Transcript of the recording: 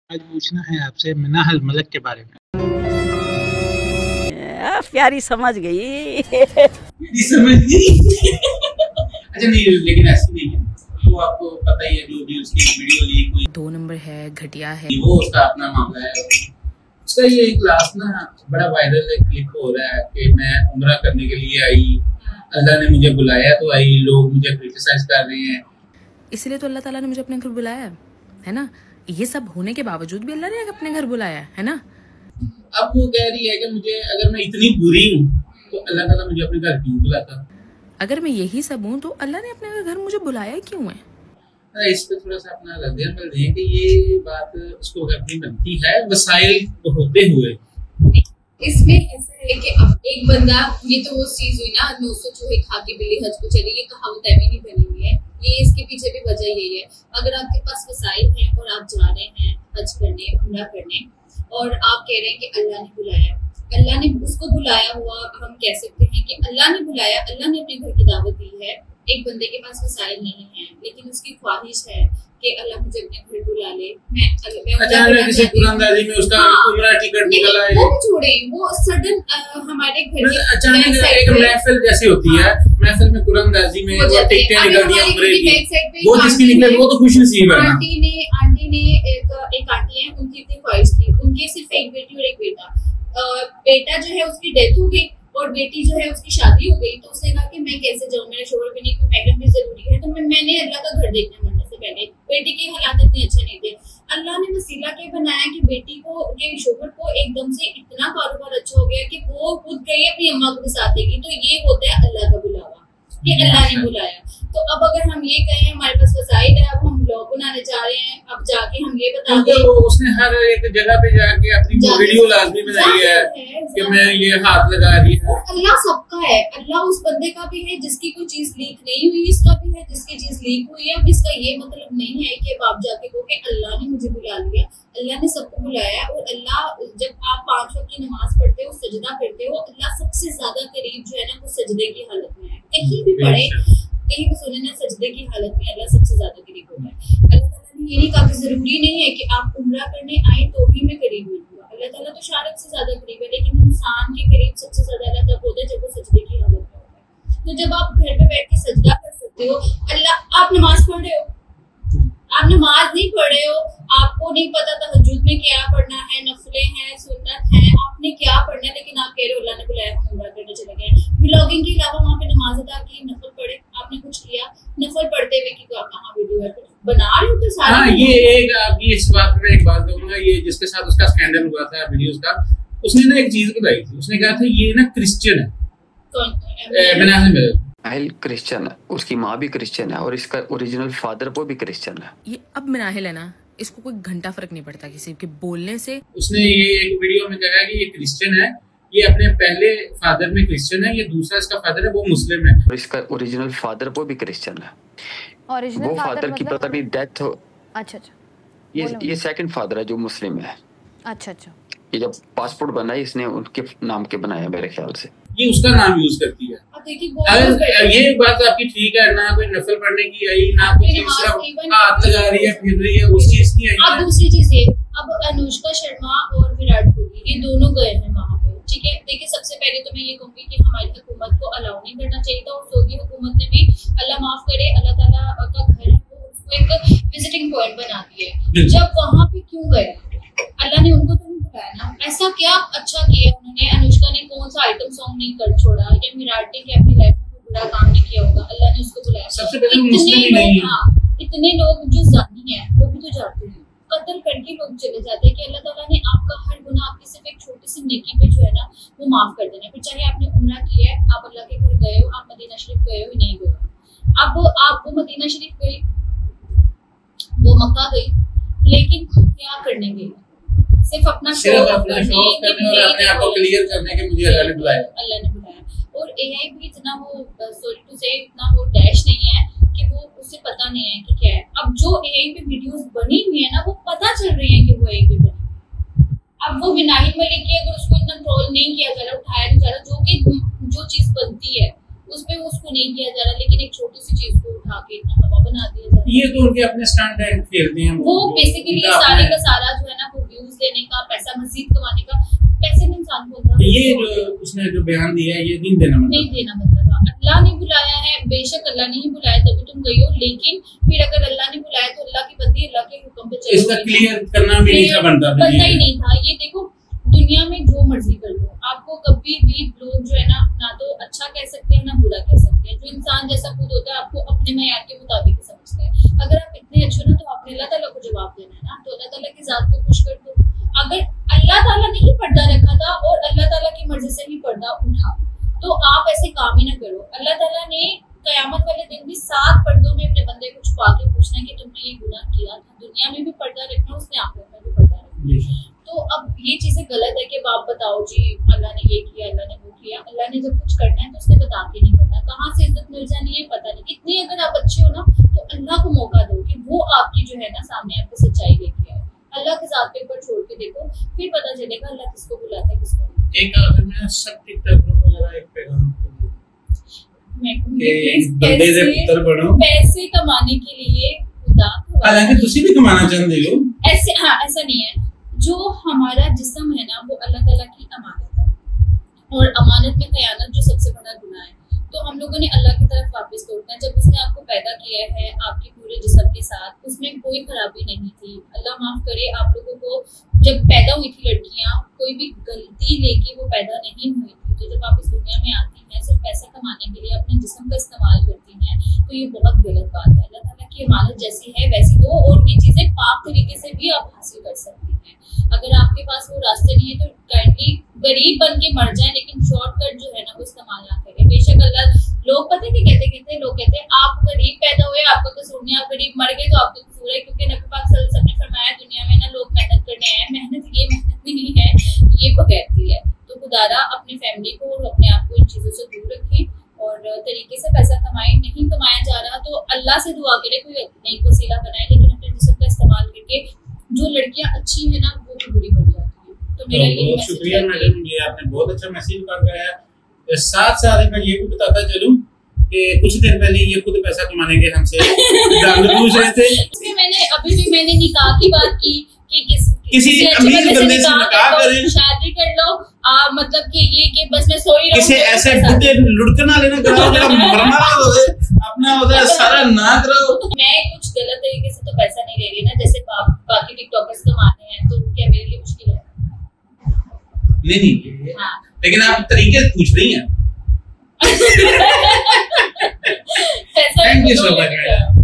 आज पूछना है आपसे मिनाहल मलिक के बारे में। प्यारी समझ गई। समझ गई। अच्छा नहीं, लेकिन ऐसी नहीं है, वो आपको पता ही है, जो भी उसकी वीडियो लीक हुई 2 नंबर है, घटिया है, वो उसका अपना मामला है। उसका ये एक लास्ट ना बड़ा वायरल क्लिप हो रहा है कि मैं उम्रा करने के लिए आई, अल्लाह ने मुझे बुलाया तो आई, लोग मुझे क्रिटिसाइज कर रहे हैं, इसलिए तो अल्लाह ताला ने मुझे अपने घर बुलाया है ना। ये सब होने के बावजूद भी अल्लाह ने अपने घर बुलाया है ना। अब वो कह रही है कि मुझे, अगर मैं इतनी बुरी हूँ तो अल्लाह ताला मुझे अपने घर क्यों बुलाता। अगर मैं यही सब हूँ तो अल्लाह ने अपने घर मुझे बुलाया क्यों है। इस पे थोड़ा सा अपना रद्द-ए-अमल दें कि ये बात उसको करनी बनती है वसाइल होते हुए। इसमें ऐसा है कि अब एक बंदा, ये तो वो चीज हुई ना 900 चूहे खा के बिल्ली हज को चली, ये कहावत अभी नहीं बनी हुई है, ये इसके पीछे भी वजह यही है। अगर आपके पास वसाइल हैं और आप जा रहे हैं हज करने, उम्रा करने, और आप कह रहे हैं कि अल्लाह ने बुलाया, अल्लाह ने उसको बुलाया हुआ, हम कह सकते हैं कि अल्लाह ने बुलाया, अल्लाह ने अपने घर की दावत दी है। एक बंदे के पास वसाइल नहीं है लेकिन उसकी ख्वाहिश है कि अल्लाह मुझे अपने घर बुला ले, मैं अचानक किसी कुरानदारी में उसका उम्रा टिकट निकल आए, वो छोड़े, वो सडन हमारे घर की अचानक एक महफिल जैसी होती है, महफिल में कुरानदारी में वो टिकटें निकल दी उम्रे की, वो जिसकी निकले वो तो खुश नसीब है। आंटी ने एक आंटी है, उनकी इतनी ख्वाहिश थी, उनकी सिर्फ एक बेटी और एक बेटा, बेटा जो है उसकी डेथ हो गई और बेटी जो है उसकी शादी हो गई, तो उसने कहा कि मैं कैसे जाऊँ, मेरे शोहर भी नहीं, कोई महरम भी जरूरी है, तो मैंने अल्लाह का घर देखने मरने से पहले, बेटी के हालात इतने अच्छे नहीं थे, अल्लाह ने वसीला के बनाया कि बेटी को, के शोहर को एकदम से इतना कारोबार अच्छा हो गया कि वो खुद गई अपनी अम्मा को भी साथ देगी, तो ये होता है अल्लाह का बुलावा कि अल्लाह ने बुलाया। तो अब अगर हम ये कहें हमारे पास वसाइल है, अब हम ब्लॉग बनाने जा रहे हैं, अब जाके हम ये बता दें, उसने हर एक जगह पे जाके अपनी वीडियो लाजमी बनाई है कि मैं ये हाथ लगा रही है। अल्लाह सबका है, अल्लाह उस बंदे का भी है जिसकी कोई चीज लीक नहीं हुई, इसका भी है जिसकी चीज लीक हुई है। अब इसका ये मतलब नहीं है कि आप जाके कहो कि अल्लाह ने मुझे बुला लिया, अल्लाह ने सबको बुलाया। और अल्लाह, जब आप 5 वक्त की नमाज पढ़ते हो, सजदा करते हो, अल्लाह सबसे ज्यादा करीब जो है ना वो सजदे की हालत में है। कहीं भी पढ़े, कहीं भी सुने ना, सजदे की हालत में अल्लाह सबसे ज्यादा करीब होता है। अल्लाह ताला ने ये नहीं कहा कि जरूरी नहीं है कि आप उम्रा करने आए तो ही मैं करीब मिलूंगा, अल्लाह ताला तो शारत से ज्यादा करीब है, लेकिन इंसान के करीब सबसे ज्यादा अल्लाह तब होता है जब वो सजदे की हालत में होता है। तो जब आप घर पे बैठ के सजदा कर सकते हो, अल्लाह, आप नमाज पढ़ रहे हो, आप नमाज नहीं पढ़ रहे हो, आपको नहीं पता तहज्जुद में क्या पढ़ना है, नफले हैं, सुन्नत है, आपने क्या पढ़ना है, लेकिन आप कह रहे हो अल्लाह ने बुलाया, हम उम्रा करने चले गए। व्लॉगिंग के अलावा वहाँ पे नमाज अदा की, नफल पढ़े, आपने कुछ किया, नफल पढ़ते हुए कि कहाँ वीडियो है, बना रहे हो तो सारा। हाँ, ये एक आपकी इस बात में एक बात कहूँगा, ये जिसके साथ उसका स्कैंडल हुआ था वीडियोस का, उसने ना एक चीज बताई थी, उसने कहा था ये ना क्रिश्चियन है, मिनाहिल क्रिश्चियन है, उसकी माँ भी क्रिश्चियन है और इसका ओरिजिनल फादर वो भी क्रिश्चियन है। ये अब मिनाहिल है ना, इसको कोई घंटा फर्क नहीं पड़ता किसी के बोलने से। उसने ये एक वीडियो में कहा कि ये क्रिश्चियन है, ये अपने पहले फादर में क्रिश्चियन है, ये दूसरा इसका फादर है वो मुस्लिम है, और इसका ओरिजिनल फादर वो भी क्रिश्चियन है। वो फादर की पता नहीं डेथ हो। अच्छा, ये सेकंड फादर है जो मुस्लिम है। अच्छा, ये जब पासपोर्ट बना है इसने उनके नाम के बनाया मेरे ख्याल से, ये उसका नाम यूज करती है। अगर ये बात आपकी ठीक है, ना कोई नफल पढ़ने की आई, ना कोई हाथ लगा रही है, फिर रही है, उस चीज की आई। अब दूसरी चीज ये, अब अनुष्का शर्मा और विराट कोहली ये दोनों गए हैं वहाँ पे, ठीक है। देखिए, सबसे पहले तो मैं ये कहूंगी कि हमारी हुकूमत को अलाउ नहीं करना चाहिए था, और सऊदी हुकूमत ने भी, अल्लाह माफ करे, अल्लाह ताला का घर है वो, उसको एक विजिटिंग पॉइंट बना दिया है। जब वहाँ पे क्यों गए, अल्लाह ने उनको तो नहीं बुलाया ना, ऐसा क्या अच्छा किया उन्होंने, अनुष्का ने कौन सा आइटम सॉन्ग नहीं कर छोड़ा, या विराट ने अपनी लाइफ में कोई बुरा काम नहीं किया होगा, अल्लाह ने उसको बुलाया। सबसे पहले मुस्लिम ही नहीं है। इतने लोग जो जानी है वो भी तो जाते हैं, कत्ल करके लोग चले जाते हैं कि अल्लाह ताला ने आपका हर गुनाह, आपकी सिर्फ एक छोटी सी नेकी पे जो है ना वो माफ कर देना। फिर चाहे आपने उम्रा किया है, आप अल्लाह के घर गए हो, आप मदीना शरीफ गए हो, नहीं गए हो, अब आप वो मदीना शरीफ गई, वो मक्का गई, लेकिन क्या करने गई, सिर्फ अपना शो करने और अपने आप को क्लियर करने के मुझे अल्लाह ने बुलाया। और एआई भी इतना वो, सॉरी टू से, इतना वो डैश नहीं है कि वो उसे पता नहीं है कि क्या है। अब जो एआई पे वीडियोस बनी हुई है ना, वो पता चल रही है कि वो एआई पे बनी। अब वो मिनाहिल मलिक की अगर उसको इतना ट्रोल नहीं किया जा रहा, उठाया नहीं जा रहा, जो चीज बनती है उस पे उसको नहीं किया जा रहा, लेकिन एक छोटी सी चीज को उठा के इतना हवा बना दिया जा रहा है। ये तो उनके अपने स्टंट खेलते हैं वो बेसिकली सारे का सारा जो है ना ये जो उसने जो बयान दिया है ये नहीं देना बनता, नहीं देना बनता था। अल्लाह ने बुलाया है, बेशक अल्लाह ने ही बुलाया तभी तुम गई हो, लेकिन फिर अगर अल्लाह ने बुलाया तो अल्लाह की बंदी अल्लाह के हुक्म पे चलो। इसका क्लियर करना भी नहीं था बनता ही नहीं था। ये देखो दुनिया में जो मर्जी कर लो, आपको कभी भी लोग जो है ना तो अच्छा कह सकते हैं ना बुरा कह सकते हैं। जो इंसान जैसा खुद होता है आपको अपने मयार के मुताबिक समझता है। अगर आप इतने अच्छे हो ना तो आपने अल्लाह ताला को जवाब देना है ना, तो अल्लाह ताला की जात को खुश कर दो। अगर अल्लाह ताला ने ही पर्दा रखा था और अल्लाह ताला की मर्जी से ही पर्दा उठा तो आप ऐसे काम ही ना करो। अल्लाह ताला ने कयामत वाले दिन भी 7 पर्दों में अपने बंदे को छुपा के पूछना है कि तुमने ये गुनाह किया था। दुनिया में भी पर्दा रखना, उसने आखिरत में भी पर्दा रखना। तो अब ये चीजें गलत है कि आप बताओ जी अल्लाह ने ये किया, अल्लाह ने वो किया। अल्लाह ने जब कुछ करना है तो उसने बता के नहीं करना। कहाँ से इज्जत मिल जानी है पता नहीं। इतनी अगर आप अच्छे हो ना तो अल्लाह को मौका दो कि वो आपकी जो है ना सामने आपको सच्चाई लेके आए। अल्लाह के साथ पे ऊपर छोड़ के देखो, फिर पता चलेगा अल्लाह किसको बुलाता है किसको नहीं। एक आखिर में सब टिकटॉक वगैरह एक पैगाम बंदे से पुत्र बनो, पैसे कमाने के लिए खुदा हालांकि तुसी भी कमाना चाहते हो ऐसे, हाँ ऐसा नहीं है। जो हमारा जिस्म है ना वो अल्लाह ताला की अमानत है और अमानत में खयानत जो सबसे बड़ा गुनाह है। तो हम लोगों ने अल्लाह की तरफ वापस लौटना है। जब उसने आपको पैदा किया है आपके पूरे जिस्म के साथ, उसमें कोई खराबी नहीं थी। अल्लाह माफ करे आप लोगों को, जब पैदा हुई थी लड़कियां कोई भी गलती लेके वो पैदा नहीं हुई थी। तो जब आप इस दुनिया में आती हैं सिर्फ पैसा कमाने के लिए अपने जिस्म का इस्तेमाल करती हैं तो ये बहुत गलत बात है। अल्लाह ताला की अमानत जैसी है वैसी दो और ये चीजें पाक तरीके से भी आप हासिल कर सकती हैं। अगर आपके पास वो रास्ते नहीं है तो काइंडली गरीब बन के मर जाए, लेकिन शॉर्टकट जो है ना वो इस्तेमाल ना करें। बेशक अल्लाह, लोग पता है कि कहते लोग कहते हैं आप गरीब पैदा हुए आपका कसूर नहीं, आप गरीब मर गए तो आपका कसूर है। क्योंकि नबी पाक सल्लल्लाहु अलैहि वसल्लम ने फरमाया दुनिया में ना लोग मेहनत करने आए, मेहनत ये मेहनत नहीं है, ये बगैरती है। तो खुदारा अपनी फैमिली को और अपने आप को इन चीजों से दूर रखें और तरीके से पैसा कमाएं। नहीं कमाया जा रहा तो अल्लाह से दुआ करें कोई नई वसीला बनाए, लेकिन अपने जिस्म का इस्तेमाल करके जो लड़कियां अच्छी है ना वो भी बुरी बन जाती है। तो मेरा ये बहुत शुक्रिया मैडम, ये आपने बहुत अच्छा मैसेज कर गया है। साथ साथ मैं ये भी बताता चलूं कि कुछ दिन पहले ये खुद पैसा कमाने के हमसे दाम पूछ रहे थे। मैंने अभी भी मैंने निकाह की बात की कि किसी अमीर बंदे से निकाह करें, शादी कर लो। मतलब कि ये कि बस मैं सोई रहूं, किसी ऐसे बुढ़े लुढ़कना लेना कराओ जरा मरना हो अपना होता सारा ना कराओ। मैं कुछ गलत तरीके से तो पैसा नहीं ले रही ना, जैसे बाकी टिकटॉकर्स कमाते हैं तो क्या मेरे लिए मुश्किल है? नहीं हाँ। लेकिन आप तरीके पूछ रही हैं। पैसा thank you so much madam.